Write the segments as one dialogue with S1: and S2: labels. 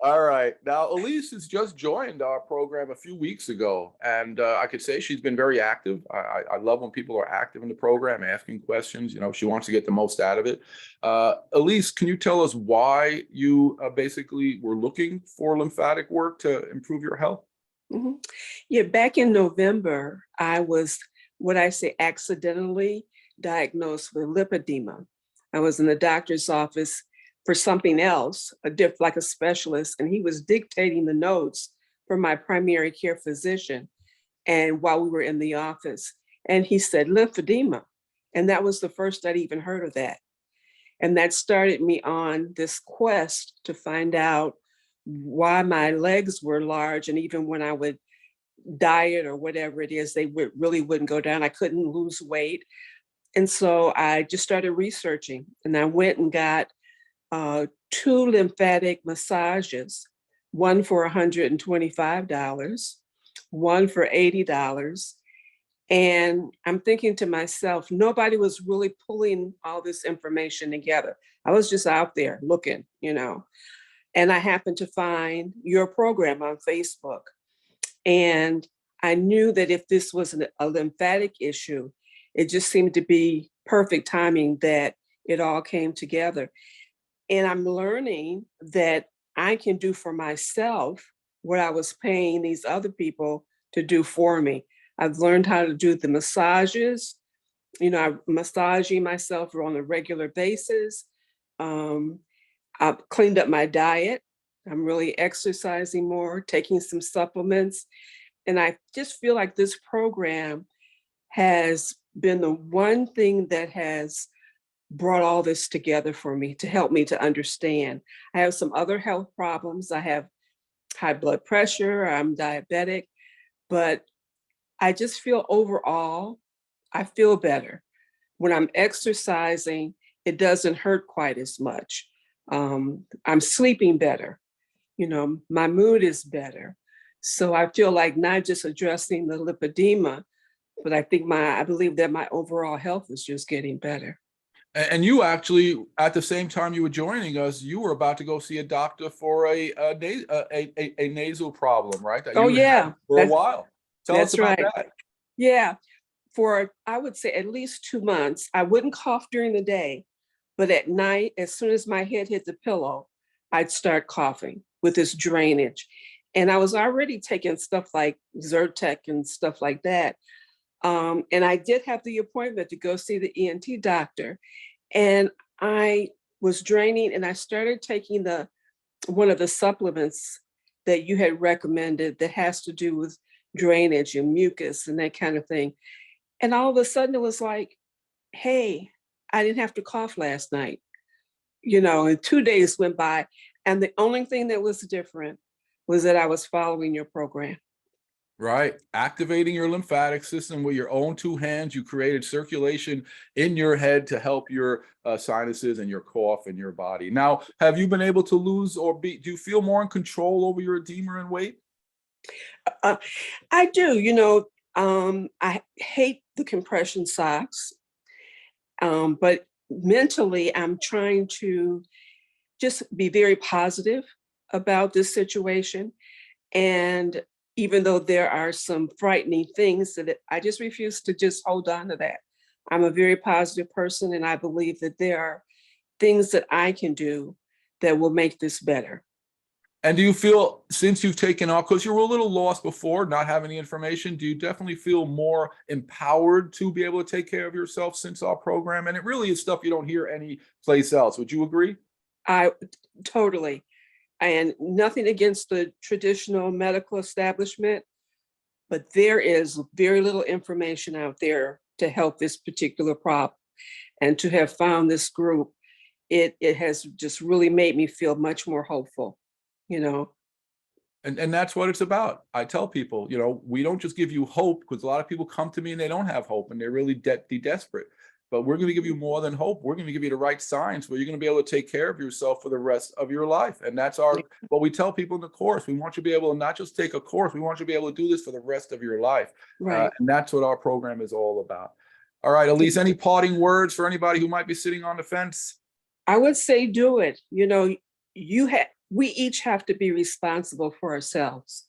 S1: All right. Now, Elise has just joined our program a few weeks ago, and I could say she's been very active. I love when people are active in the program, asking questions. You know, she wants to get the most out of it. Elise, can you tell us why you basically were looking for lymphatic work to improve your health?
S2: Mhm. Yeah, back in November, I was what I say accidentally diagnosed with lymphedema. I was in the doctor's office for something else, like a specialist, and he was dictating the notes for my primary care physician. And while we were in the office, and he said lymphedema, and that was the first I'd even heard of that. And that started me on this quest to find out why my legs were large. And even when I would diet or whatever it is, really wouldn't go down. I couldn't lose weight. And so I just started researching, and I went and got 2 lymphatic massages, one for $125, one for $80. And I'm thinking to myself, nobody was really pulling all this information together. I was just out there looking. And I happened to find your program on Facebook. And I knew that if this was a lymphatic issue, it just seemed to be perfect timing that it all came together. And I'm learning that I can do for myself what I was paying these other people to do for me. I've learned how to do the massages. I'm massaging myself on a regular basis. I've cleaned up my diet. I'm really exercising more, taking some supplements. And I just feel like this program has been the one thing that has brought all this together for me to help me to understand. I have some other health problems. I have high blood pressure, I'm diabetic, but I just feel overall, I feel better. When I'm exercising, it doesn't hurt quite as much. I'm sleeping better. My mood is better. So I feel like not just addressing the lymphedema, but I believe that my overall health is just getting better.
S1: And you actually, at the same time you were joining us, you were about to go see a doctor for a nasal problem, right? That
S2: Oh
S1: you
S2: yeah,
S1: had for a while. Tell us
S2: that's
S1: about
S2: right.
S1: that.
S2: Yeah, for I would say at least 2 months, I wouldn't cough during the day, but at night, as soon as my head hit the pillow, I'd start coughing with this drainage. And I was already taking stuff like Zyrtec and stuff like that. And I did have the appointment to go see the ENT doctor. And I was draining, and I started taking one of the supplements that you had recommended that has to do with drainage and mucus and that kind of thing. And all of a sudden it was like, hey, I didn't have to cough last night. And 2 days went by. And the only thing that was different was that I was following your program.
S1: Right. Activating your lymphatic system with your own 2 hands. You created circulation in your head to help your sinuses and your cough in your body. Now, have you been able to lose do you feel more in control over your edema and weight?
S2: I do, I hate the compression socks, but mentally I'm trying to just be very positive about this situation. And even though there are some frightening things I just refuse to just hold on to that. I'm a very positive person, and I believe that there are things that I can do that will make this better.
S1: And do you feel, since you've taken off, because you were a little lost before, not having the information, do you definitely feel more empowered to be able to take care of yourself since our program? And it really is stuff you don't hear any place else. Would you agree?
S2: I totally. And nothing against the traditional medical establishment, but there is very little information out there to help this particular problem. And to have found this group, it has just really made me feel much more hopeful, you know.
S1: And that's what it's about. I tell people, we don't just give you hope, because a lot of people come to me and they don't have hope and they're really desperate. But we're going to give you more than hope. We're going to give you the right signs where you're going to be able to take care of yourself for the rest of your life. And that's what we tell people in the course. We want you to be able to not just take a course, we want you to be able to do this for the rest of your life.
S2: Right.
S1: And that's what our program is all about. All right, Elise, any parting words for anybody who might be sitting on the fence?
S2: I would say do it. You we each have to be responsible for ourselves.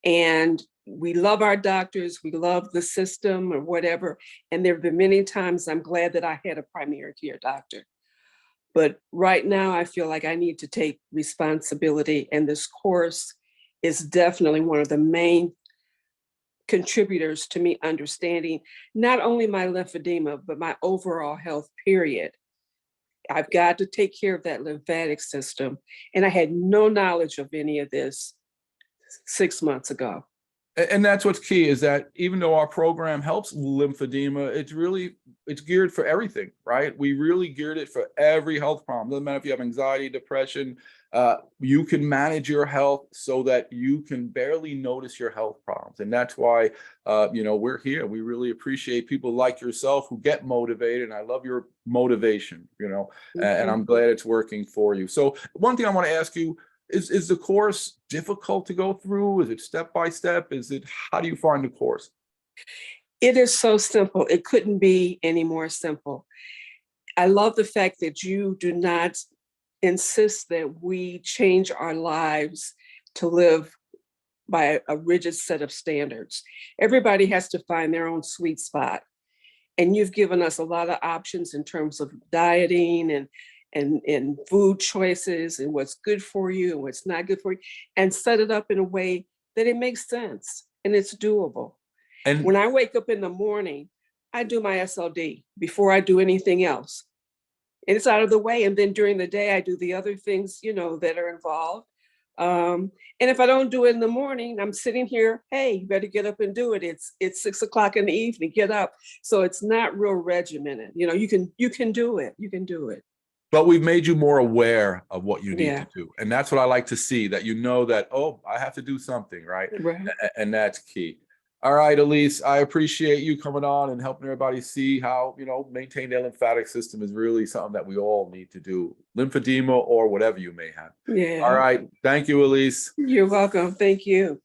S2: And we love our doctors, we love the system or whatever. And there have been many times I'm glad that I had a primary care doctor. But right now I feel like I need to take responsibility, and this course is definitely one of the main contributors to me understanding not only my lymphedema, but my overall health, period. I've got to take care of that lymphatic system. And I had no knowledge of any of this 6 months ago.
S1: And that's what's key, is that even though our program helps lymphedema, it's geared for everything, right? We really geared it for every health problem. Doesn't matter if you have anxiety, depression, you can manage your health so that you can barely notice your health problems. And that's why, we're here. We really appreciate people like yourself who get motivated. And I love your motivation, and I'm glad it's working for you. So one thing I want to ask you, is the course difficult to go through? Is it step by step? How do you find the course?
S2: It is so simple. It couldn't be any more simple. I love the fact that you do not insist that we change our lives to live by a rigid set of standards. Everybody has to find their own sweet spot. And you've given us a lot of options in terms of dieting and food choices and what's good for you and what's not good for you, and set it up in a way that it makes sense and it's doable. And when I wake up in the morning, I do my SLD before I do anything else. And it's out of the way. And then during the day, I do the other things, that are involved. And if I don't do it in the morning, I'm sitting here, hey, you better get up and do it. It's 6 o'clock in the evening, get up. So it's not real regimented. You can do it. You can do it.
S1: But we've made you more aware of what you need to do. And that's what I like to see, that that, I have to do something, right? And that's key. All right, Elese, I appreciate you coming on and helping everybody see how, maintain their lymphatic system is really something that we all need to do. Lymphedema or whatever you may have. Yeah. All right. Thank you, Elese.
S2: You're welcome. Thank you.